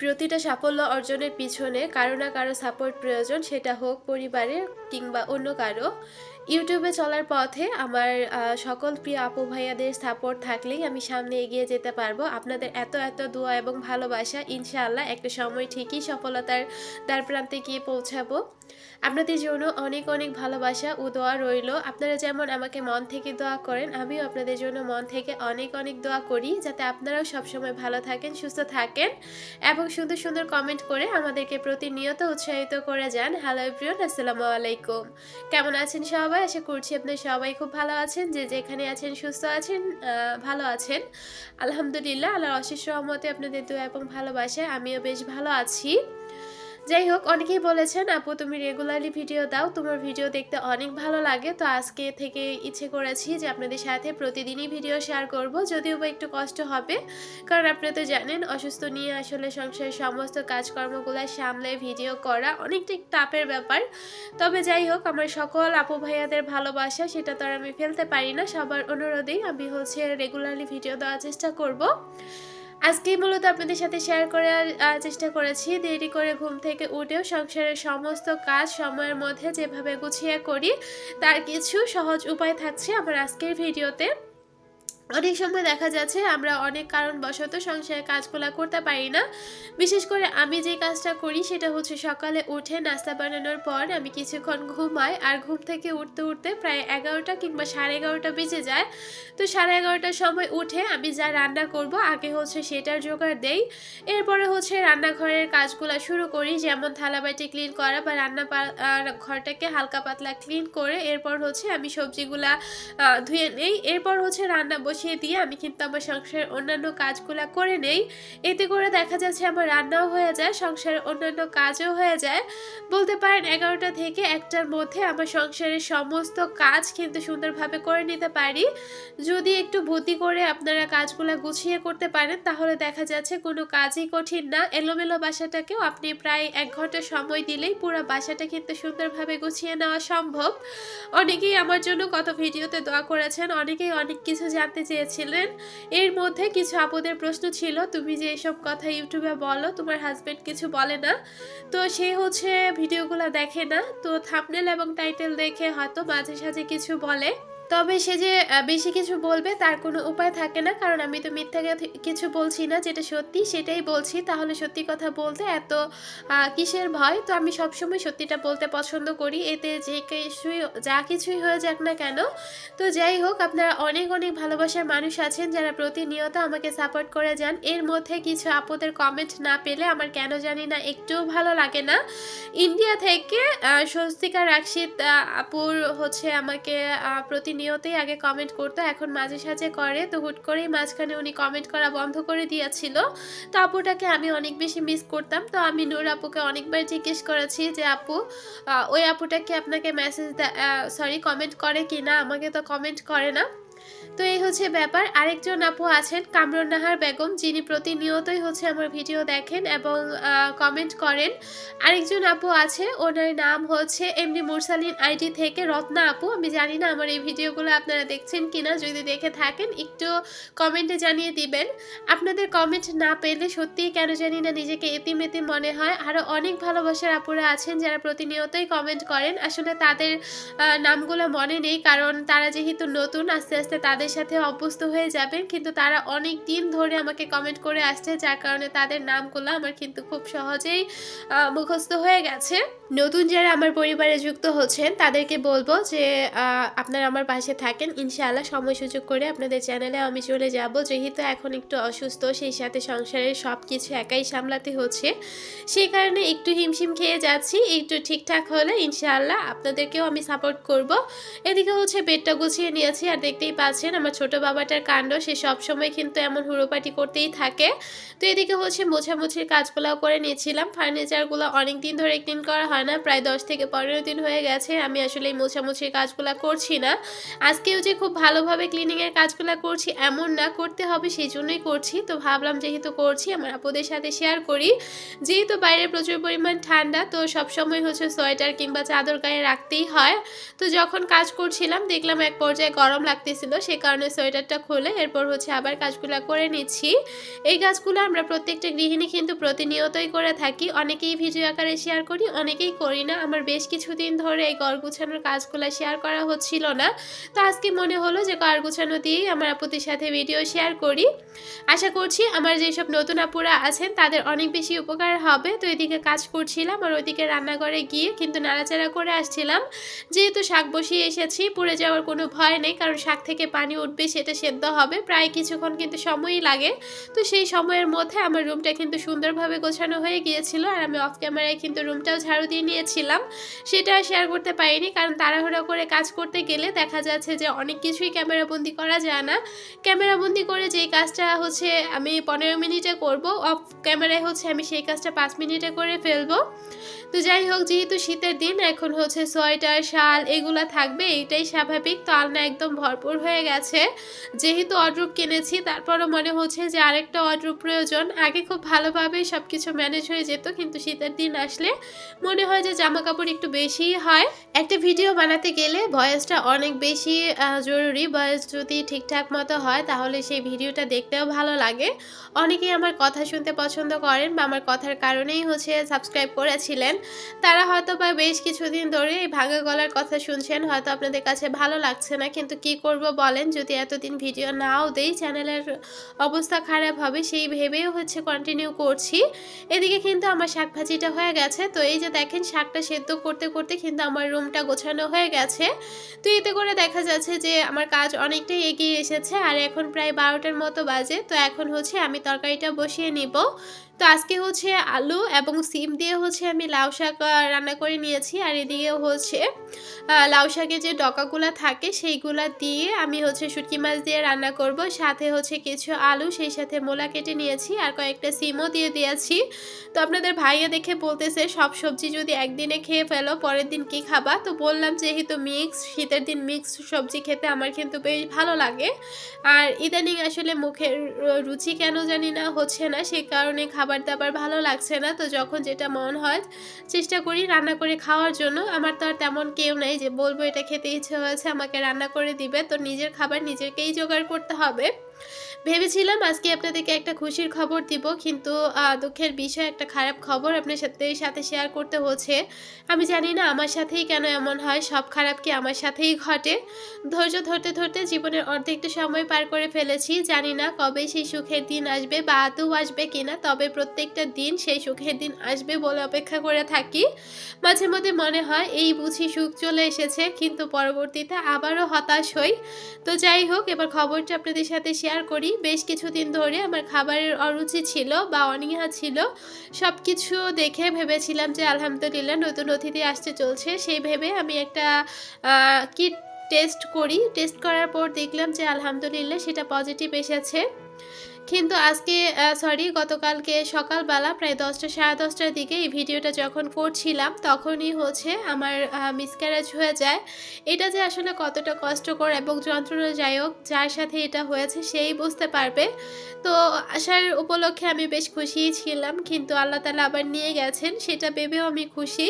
প্রতিটা সাফল্য অর্জনের পিছনে কারো না কারো সাপোর্ট প্রয়োজন, সেটা হোক পরিবারের কিংবা অন্য কারো। ইউটিউবে চলার পথে আমার সকল প্রিয় আপু ভাইয়াদের সাপোর্ট থাকলেই আমি সামনে এগিয়ে যেতে পারবো। আপনাদের এত এত দোয়া এবং ভালোবাসা, ইনশাআল্লাহ একটা সময় ঠিকই সফলতার দ্বার প্রান্তে গিয়ে পৌঁছাবো। আপনাদের জন্য অনেক অনেক ভালোবাসা ও দোয়া রইল। আপনারা যেমন আমাকে মন থেকে দোয়া করেন, আমিও আপনাদের জন্য মন থেকে অনেক অনেক দোয়া করি, যাতে আপনারাও সবসময় ভালো থাকেন, সুস্থ থাকেন এবং সুন্দর সুন্দর কমেন্ট করে আমাদেরকে প্রতিনিয়ত উৎসাহিত করে যান। হ্যালো এভরিওয়ান, আসসালামু আলাইকুম। কেমন আছেন সবাই? আশা করছি আপনারা সবাই খুব ভালো আছেন, যে যেখানে আছেন সুস্থ আছেন, ভালো আছেন। আলহামদুলিল্লাহ, আল্লাহর অশেষ রহমতে আপনাদের দোয়া এবং ভালোবাসায় আমিও বেশ ভালো আছি। যাই হোক, অনেকেই বলেছেন আপু তুমি রেগুলারলি ভিডিও দাও, তোমার ভিডিও দেখতে অনেক ভালো লাগে। তো আজকে থেকে ইচ্ছে করেছি যে আপনাদের সাথে প্রতিদিনই ভিডিও শেয়ার করব, যদিও বা একটু কষ্ট হবে, কারণ আপনারা তো জানেন অসুস্থ নিয়ে আসলে সংসারের সমস্ত কাজকর্মগুলো সামলে ভিডিও করা অনেকটা টাফের ব্যাপার। তবে যাই হোক, আমার সকল আপু ভাইয়াদের ভালোবাসা সেটা তো আর আমি ফেলতে পারি না। সবার অনুরোধেই আমি রেগুলারলি ভিডিও দেওয়ার চেষ্টা করব। আজকে মূলত আপনাদের সাথে শেয়ার করার চেষ্টা করেছি দেরি করে ঘুম থেকে উঠেও সংসারের সমস্ত কাজ সময়ের মধ্যে যেভাবে গুছিয়ে করি, তার কিছু সহজ উপায় থাকছে আমার আজকের ভিডিওতে। অনেক সময় দেখা যাচ্ছে আমরা অনেক কারণবশত সংসারের কাজগুলো করতে পারি না। বিশেষ করে আমি যে কাজটা করি সেটা হচ্ছে সকালে উঠে নাস্তা বানানোর পর আমি কিছুক্ষণ ঘুমাই, আর ঘুম থেকে উঠতে উঠতে প্রায় 11টা কিংবা 11:30 বেজে যায়। তো 11:30টার সময় উঠে আমি যা রান্না করব আগে সেটার জোগাড় দেই। এরপরে রান্নাঘরের কাজগুলো শুরু করি, যেমন থালাবাটি ক্লিন করা বা ঘরটাকে হালকা পাতলা ক্লিন করে এরপর আমি সবজিগুলা ধুয়ে নেই। এরপর রান্না বসিয়ে দিয়ে আমি কিন্তু আমার সংসারের অন্যান্য কাজগুলো করে নেই। এতে করে দেখা যাচ্ছে আমার রান্নাও হয়ে যায়, সংসারের অন্যান্য কাজও হয়ে যায়। বলতে পারেন 11টা থেকে 1টার মধ্যে আমার সংসারের সমস্ত কাজ কিন্তু সুন্দরভাবে করে নিতে পারি। যদি একটু বুদ্ধি করে আপনারা কাজগুলো গুছিয়ে করতে পারেন, তাহলে দেখা যাচ্ছে কোনো কাজই কঠিন না। এলোমেলো বাসাটাকেও আপনি প্রায় 1 ঘন্টা সময় দিলেই পুরো বাসাটা কিন্তু সুন্দরভাবে গুছিয়ে নেওয়া সম্ভব। অনেকেই আমার জন্য কত ভিডিওতে দোয়া করেছেন, অনেকেই অনেক কিছু জানতে চেয়েছিলেন। এর মধ্যে কিছু আপুদের প্রশ্ন ছিল, তুমি যে এসব কথা ইউটিউবে বলো তোমার হাজবেন্ড কিছু বলে না? তো সে ভিডিওগুলো দেখে না, তো থাম্বনেল এবং টাইটেল দেখে হয়তো মাঝে সাঝে কিছু বলে। তবে সে যে বেশি কিছু বলবে তার কোনো উপায় থাকে না, কারণ আমি তো মিথ্যা কিছু বলছি না, যেটা সত্যি সেটাই বলছি। তাহলে সত্যি কথা বলতে এত কিসের ভয়? তো আমি সবসময় সত্যিটা বলতে পছন্দ করি, এতে যা কিছুই হয়ে যাক না কেন। তো যাই হোক, আপনারা অনেক অনেক ভালোবাসার মানুষ আছেন যারা প্রতিনিয়ত আমাকে সাপোর্ট করে যান। এর মধ্যে কিছু আপুদের কমেন্ট না পেলে আমার কেন জানি না একটুও ভালো লাগে না। ইন্ডিয়া থেকে স্বস্তিকা রাক্ষিত আপুর আমাকে প্রতিনিয়তই আগে কমেন্ট করতো, এখন মাঝে সাঝে করে। তো হুট করেই মাঝখানে উনি কমেন্ট করা বন্ধ করে দিয়েছিল। তো আপুটাকে আমি অনেক বেশি মিস করতাম। তো আমি নূর আপুকে অনেকবার জিজ্ঞেস করেছি যে আপু, ওই আপুটা কি আপনাকে কমেন্ট করে কি না? আমাকে তো কমেন্ট করে না। তো এই ব্যাপার। আরেকজন আপু আছেন কামরুন নাহার বেগম, যিনি প্রতিনিয়তই আমার ভিডিও দেখেন এবং কমেন্ট করেন। আরেকজন আপু আছে, ওনার নাম এমডি মুরসালিন আইডি থেকে রত্না আপু। আমি জানি না আমার এই ভিডিওগুলো আপনারা দেখছেন কিনা, যদি দেখে থাকেন একটু কমেন্টে জানিয়ে দিবেন। আপনাদের কমেন্ট না পেলে সত্যিই কেন জানি না নিজেকে এতিম এতিম মনে হয়। আরও অনেক ভালোবাসার আপুরা আছেন যারা প্রতিনিয়তই কমেন্ট করেন, আসলে তাদের নামগুলো মনে নেই, কারণ তারা যেহেতু নতুন, আস্তে আস্তে তাদের সাথে অভ্যস্ত হয়ে যাবেন। কিন্তু তারা অনেক দিন ধরে আমাকে কমেন্ট করে আসছে, যার কারণে তাদের নামগুলো আমার কিন্তু খুব সহজেই মুখস্থ হয়ে গেছে। নতুন যারা আমার পরিবারে যুক্ত হচ্ছেন তাদেরকে বলবো যে আপনারা আমার পাশে থাকেন, ইনশাআল্লাহ সময় সুযোগ করে আপনাদের চ্যানেলে আমি চলে যাব। যেহেতু এখন একটু অসুস্থ, সেই সাথে সংসারের সব কিছু একাই সামলাতে হচ্ছে, সেই কারণে একটু হিমশিম খেয়ে যাচ্ছি। একটু ঠিকঠাক হলে ইনশাআল্লাহ আপনাদেরকেও আমি সাপোর্ট করব। এদিকে বেডটা গুছিয়ে নিয়েছি, আর দেখতেই পাচ্ছেন আমার ছোট বাবাটার কাণ্ড, সে সবসময় কিন্তু এমন হুড়োপাটি করতেই থাকে। তো এদিকে মোছামুছির কাজগুলোও করে নিয়েছিলাম। ফার্নিচারগুলো অনেক দিন ধরে ক্লিন করা হয় না, প্রায় 10 থেকে 15 দিন হয়ে গেছে আমি আসলে এই মোছামুছির কাজগুলো করছি না। আজকেও যে খুব ভালোভাবে ক্লিনিংয়ের কাজগুলো করছি এমন না, করতে হবে সেই জন্যই করছি। তো ভাবলাম যেহেতু করছি আমার আপুদের সাথে শেয়ার করি। যেহেতু বাইরে প্রচুর পরিমাণ ঠান্ডা, তো সবসময় সোয়েটার কিংবা চাদর গায়ে রাখতেই হয়। তো যখন কাজ করছিলাম দেখলাম এক পর্যায়ে গরম লাগতেছিল, সে সেই কারণে সোয়েটারটা খুলে এরপর হচ্ছে আবার কাজগুলো করে নিচ্ছি। এই কাজগুলো আমরা প্রত্যেকটা গৃহিণী কিন্তু প্রতিনিয়তই করে থাকি। অনেকেই ভিডিও আকারে শেয়ার করি, অনেকেই করি না। আমার বেশ কিছুদিন ধরে এই ঘর গুছানোর কাজগুলো শেয়ার করা হচ্ছিল না। তো আজকে মনে হলো যে ঘর গুছানো দিয়েই আমার আপুদের সাথে ভিডিও শেয়ার করি। আশা করছি আমার যেসব নতুন আপুরা আছেন তাদের অনেক বেশি উপকার হবে। তো এদিকে কাজ করছিলাম আর ওইদিকে রান্নাঘরে গিয়ে কিন্তু নাড়াচাড়া করে আসছিলাম। যেহেতু শাক বসিয়ে এসেছি, পুড়ে যাওয়ার কোনো ভয় নেই, কারণ শাক থেকে পানি উঠবে, সেটা সেদ্ধ হবে, প্রায় কিছুক্ষণ কিন্তু সময়ই লাগে। তো সেই সময়ের মধ্যে আমার রুমটা কিন্তু সুন্দরভাবে গোছানো হয়ে গিয়েছিল আর আমি অফ ক্যামেরায় কিন্তু রুমটাও ঝাড়ু দিয়ে নিয়েছিলাম। সেটা শেয়ার করতে পারিনি, কারণ তাড়াহুড়ো করে কাজ করতে গেলে দেখা যাচ্ছে যে অনেক কিছুই ক্যামেরাবন্দি করা যায় না। ক্যামেরাবন্দি করে যেই কাজটা হচ্ছে আমি 15 মিনিটে করব, অফ ক্যামেরায় হচ্ছে আমি সেই কাজটা 5 মিনিটে করে ফেলবো। তো যাই হোক, যেহেতু শীতের দিন এখন হচ্ছে সোয়েটার শাল এগুলো থাকবে, এটাই স্বাভাবিক। তো আলনা একদম ভরপুর হয়ে গেছে। যেহেতু ওয়ার্ডরোব কিনেছি তারপরও মনে হচ্ছে যে আরেকটা ওয়ার্ডরোব প্রয়োজন। আগে খুব ভালোভাবে সব কিছু ম্যানেজ হয়ে যেত, কিন্তু শীতের দিন আসলে মনে হয় যে জামা কাপড় একটু বেশিই হয়। একটা ভিডিও বানাতে গেলে ভয়েসটা অনেক বেশি জরুরি। ভয়েস যদি ঠিকঠাক মতো হয় তাহলে সেই ভিডিওটা দেখতেও ভালো লাগে। অনেকেই আমার কথা শুনতে পছন্দ করেন বা আমার কথার কারণেই হচ্ছে সাবস্ক্রাইব করেছিলেন। তারা হয়তো বা বেশ কিছুদিন ধরে এই ভাঙা গলার কথা শুনছেন, হয়তো আপনাদের কাছে ভালো লাগছে না, কিন্তু কি করব বলেন, যদি এতদিন ভিডিও নাও দেই চ্যানেলের অবস্থা খারাপ হবে, সেই ভেবেও হচ্ছে কন্টিনিউ করছি। এদিকে কিন্তু আমার শাক ভাজিটা হয়ে গেছে। তো এই যে দেখেন, শাকটা সেদ্ধ করতে করতে কিন্তু আমার রুমটা গোছানো হয়ে গেছে। তো এতে করে দেখা যাচ্ছে যে আমার কাজ অনেকটাই এগিয়ে এসেছে আর এখন প্রায় 12টার মতো বাজে। তো এখন হচ্ছে আমি তরকারিটা বসিয়ে নিব। তো আজকে হচ্ছে আলু এবং সিম দিয়ে হচ্ছে আমি লাউ শাক রান্না করে নিয়েছি। আর এদিকে হচ্ছে লাউ শাকের যে ডগাগুলো থাকে সেইগুলা দিয়ে আমি হচ্ছে শুটকি মাছ দিয়ে রান্না করব। সাথে হচ্ছে কিছু আলু, সেই সাথে মূলা কেটে নিয়েছি আর কয়েকটা সিমও দিয়ে দিয়েছি। তো আপনাদের ভাইয়া দেখে বলতেছে সব সবজি যদি একদিনে খেয়ে ফেলো পরের দিন কি খাবা। তো বললাম যেহেতু মিক্স, শীতের দিন মিক্স সবজি খেতে আমার কিন্তু বেশ ভালো লাগে। আর ইদানিং আসলে মুখের রুচি কেন জানি না হচ্ছে না, সেই কারণে খাবার দাবার ভালো লাগছে না। তো যখন যেটা মন হয় চেষ্টা করি রান্না করে খাওয়ার জন্য। আমার তো আর তেমন কেউ নাই যে বলবো এটা খেতে ইচ্ছে হয়েছে আমাকে রান্না করে দিবে। তো নিজের খাবার নিজেকেই জোগাড় করতে হবে। ভেবেছিলাম আজকে আপনাদেরকে একটা খুশির খবর দিব, কিন্তু দুঃখের বিষয়, একটা খারাপ খবর আপনার সাথে শেয়ার করতে হচ্ছে। আমি জানি না আমার সাথেই কেন এমন হয়, সব খারাপ কি আমার সাথেই ঘটে। ধৈর্য ধরতে ধরতে জীবনের অর্ধেকটা সময় পার করে ফেলেছি। জানি না কবে সেই সুখের দিন আসবে বা আদৌ আসবে কিনা, তবে প্রত্যেকটা দিন সেই সুখের দিন আসবে বলে অপেক্ষা করে থাকি। মাঝে মধ্যে মনে হয় এই বুঝি সুখ চলে এসেছে, কিন্তু পরবর্তীতে আবারও হতাশ হই। তো যাই হোক, এবার খবরটা আপনাদের সাথে শেয়ার করি। বেশ কিছুদিন ধরে আমার খাবারের অরুচি ছিল বা অনীহা ছিল। সব কিছু দেখে ভেবেছিলাম যে আলহামদুলিল্লাহ নতুন অতিথি আসতে চলছে, সেই ভেবে আমি একটা কিট টেস্ট করি। টেস্ট করার পর দেখলাম যে আলহামদুলিল্লাহ সেটা পজিটিভ এসেছে। কিন্তু আজকে গতকালকে সকালবেলা প্রায় 10টা সাড়ে 10টার দিকে এই ভিডিওটা যখন করছিলাম তখনই হচ্ছে আমার মিসক্যারেজ হয়ে যায়। এটা যে আসলে কতটা কষ্টকর এবং যন্ত্রণাদায়ক, যার সাথে এটা হয়েছে সেই বুঝতে পারবে। তো আসার উপলক্ষে আমি বেশ খুশিই ছিলাম, কিন্তু আল্লাহ তাআলা আবার নিয়ে গেছেন সেটা ভেবেও আমি খুশি।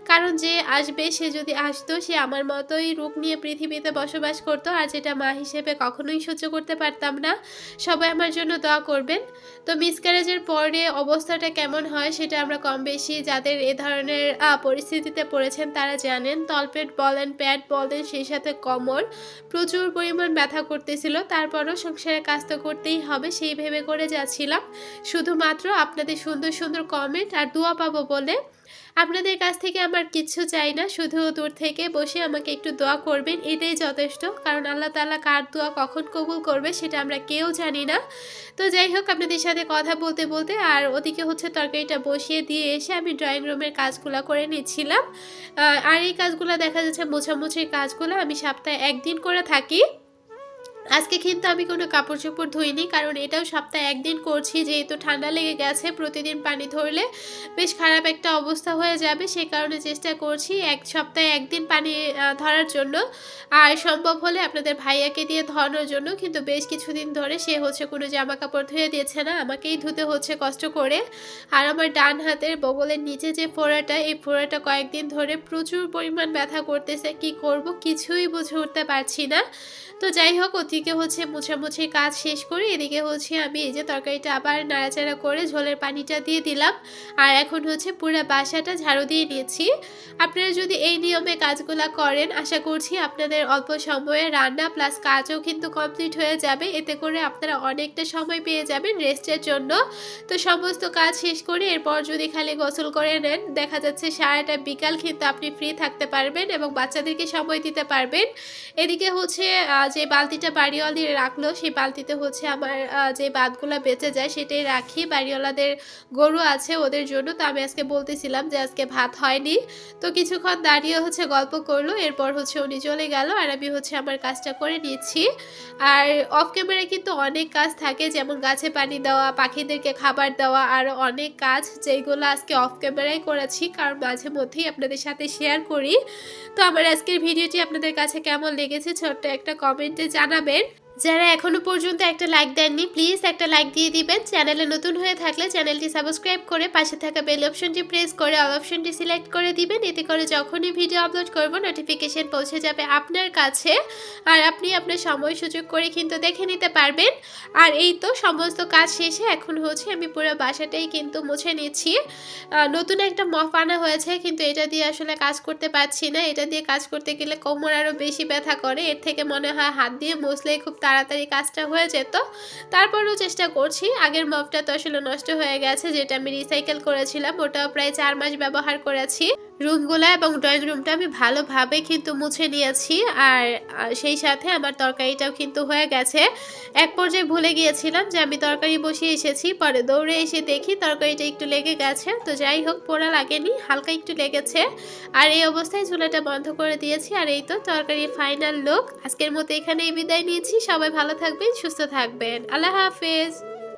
কারণ যে আসবে, সে যদি আসতো, সে আমার মতোই রূপ নিয়ে পৃথিবীতে বসবাস করতো, আর যেটা মা হিসেবে কখনোই সহ্য করতে পারতাম না। সবাই আমার জন্য দোয়া করবেন। তো মিসক্যারেজের পরে অবস্থাটা কেমন হয় সেটা আমরা কম বেশি যাদের এ ধরনের পরিস্থিতিতে পড়েছেন তারা জানেন। তলপেট বলেন, পেট বলেন, সেই সাথে কোমর প্রচুর পরিমাণ ব্যথা করতেছিল। তারপরও সংসারের কাজ তো করতেই হবে, সেই ভেবে করে যাচ্ছিলাম। শুধুমাত্র আপনাদের সুন্দর সুন্দর কমেন্ট আর দোয়া পাবো বলে। আপনাদের কাছ থেকে আমার কিচ্ছু চাই না, শুধু দূর থেকে বসে আমাকে একটু দোয়া করবেন, এটাই যথেষ্ট। কারণ আল্লাহ তাআলা কার দোয়া কখন কবুল করবে সেটা আমরা কেউ জানি না। তো যাই হোক, আপনাদের সাথে কথা বলতে বলতে আর ওদিকে হচ্ছে তরকারিটা বসিয়ে দিয়ে এসে আমি ড্রয়িং রুমের কাজগুলো করে নিচ্ছিলাম। আর এই কাজগুলো দেখা যাচ্ছে মোছামুছির কাজগুলো আমি সপ্তাহে একদিন করে থাকি। আজকে কিন্তু আমি কোনো কাপড় চোপড় ধুইনি, কারণ এটাও সপ্তাহে একদিন করছি। যেহেতু ঠান্ডা লেগে গেছে, প্রতিদিন পানি ধরলে বেশ খারাপ একটা অবস্থা হয়ে যাবে, সেই কারণে চেষ্টা করছি এক সপ্তাহে একদিন পানি ধরার জন্য। আর সম্ভব হলে আপনাদের ভাইয়াকে দিয়ে ধরানোর জন্য, কিন্তু বেশ কিছুদিন ধরে সে হচ্ছে কোনো জামা কাপড় ধুয়ে দিচ্ছে না, আমাকেই ধুতে হচ্ছে কষ্ট করে। আর আমার ডান হাতের বগলের নিচে যে ফোড়াটা, এই ফোড়াটা কয়েকদিন ধরে প্রচুর পরিমাণ ব্যথা করতেছে। কি করব কিছুই বুঝে উঠতে পারছি না। তো যাই হোক, ওইদিকে হচ্ছে মোছামুছির কাজ শেষ করে এদিকে হচ্ছে আমি এই যে তরকারিটা আবার নাড়াচাড়া করে ঝোলের পানিটা দিয়ে দিলাম। আর এখন হচ্ছে পুরো বাসাটা ঝাড়ু দিয়ে নিয়েছি। আপনারা যদি এই নিয়মে কাজগুলা করেন আশা করছি আপনাদের অল্প সময়ে রান্না প্লাস কাজও কিন্তু কমপ্লিট হয়ে যাবে। এতে করে আপনারা অনেকটা সময় পেয়ে যাবেন রেস্টের জন্য। তো সমস্ত কাজ শেষ করে এরপর যদি খালি গোসল করে নেন দেখা যাচ্ছে সারাটা বিকাল কিন্তু আপনি ফ্রি থাকতে পারবেন এবং বাচ্চাদেরকে সময় দিতে পারবেন। এদিকে হচ্ছে যে বালতিটা বাড়িওয়ালি রাখলো সেই বালতিতে হচ্ছে আমার যে ভাতগুলো বেঁচে যায় সেটাই রাখি। বাড়িওয়ালাদের গরু আছে ওদের জন্য। তো আমি আজকে বলতেছিলাম যে আজকে ভাত হয়নি। তো কিছুক্ষণ দাঁড়িয়ে হচ্ছে গল্প করলো, এরপর হচ্ছে উনি চলে গেল আর আমি হচ্ছে আমার কাজটা করে নিচ্ছি। আর অফ ক্যামেরায় কিন্তু অনেক কাজ থাকে, যেমন গাছে পানি দেওয়া, পাখিদেরকে খাবার দেওয়া, আরও অনেক কাজ যেগুলো আজকে অফ ক্যামেরায় করেছি কারণ মাঝে মধ্যেই আপনাদের সাথে শেয়ার করি। তো আমার আজকের ভিডিওটি আপনাদের কাছে কেমন লেগেছে ছোট্ট একটা কমেন্টে জানাবেন। যারা এখনো পর্যন্ত একটা লাইক দেননি প্লিজ একটা লাইক দিয়ে দিবেন। চ্যানেলে নতুন হয়ে থাকলে চ্যানেলটি সাবস্ক্রাইব করে পাশে থাকা বেল অপশনটি প্রেস করে অল অপশনটি সিলেক্ট করে দিবেন। এতে করে যখনই ভিডিও আপলোড করব নোটিফিকেশন পৌঁছে যাবে আপনার কাছে আর আপনি আপনার সময় সুযোগ করে কিন্তু দেখে নিতে পারবেন। আর এই তো সমস্ত কাজ শেষে এখন হচ্ছে আমি পুরো বাসাটাই কিন্তু মুছে নিচ্ছি। নতুন একটা মপ আনা হয়েছে কিন্তু এটা দিয়ে আসলে কাজ করতে পারছি না। এটা দিয়ে কাজ করতে গেলে কোমর আরও বেশি ব্যথা করে, এর থেকে মনে হয় হাত দিয়ে মুছলেই খুব তাড়াতাড়ি কাজটা হয়ে যেত। তারপরেও চেষ্টা করছি। আগের মপটা তো আসলে নষ্ট হয়ে গেছে, যেটা আমি রিসাইকেল করেছিলাম ওটাও প্রায় 4 মাস ব্যবহার করেছি। রুমগুলো এবং ড্রয়িং রুমটা আমি ভালোভাবে কিন্তু মুছে নিয়েছি আর সেই সাথে আমার তরকারিটাও কিন্তু হয়ে গেছে। এক পর্যায়ে ভুলে গিয়েছিলাম যে আমি তরকারি বসিয়ে এসেছি, পরে দৌড়ে এসে দেখি তরকারিটা একটু লেগে গেছে। তো যাই হোক পোড়া লাগেনি, হালকা একটু লেগেছে। আর এই অবস্থায় চুলাটা বন্ধ করে দিয়েছি। আর এই তো তরকারির ফাইনাল লুক। আজকের মতো এখানেই বিদায় নিয়েছি। সবাই ভালো থাকবেন, সুস্থ থাকবেন। আল্লাহ হাফেজ।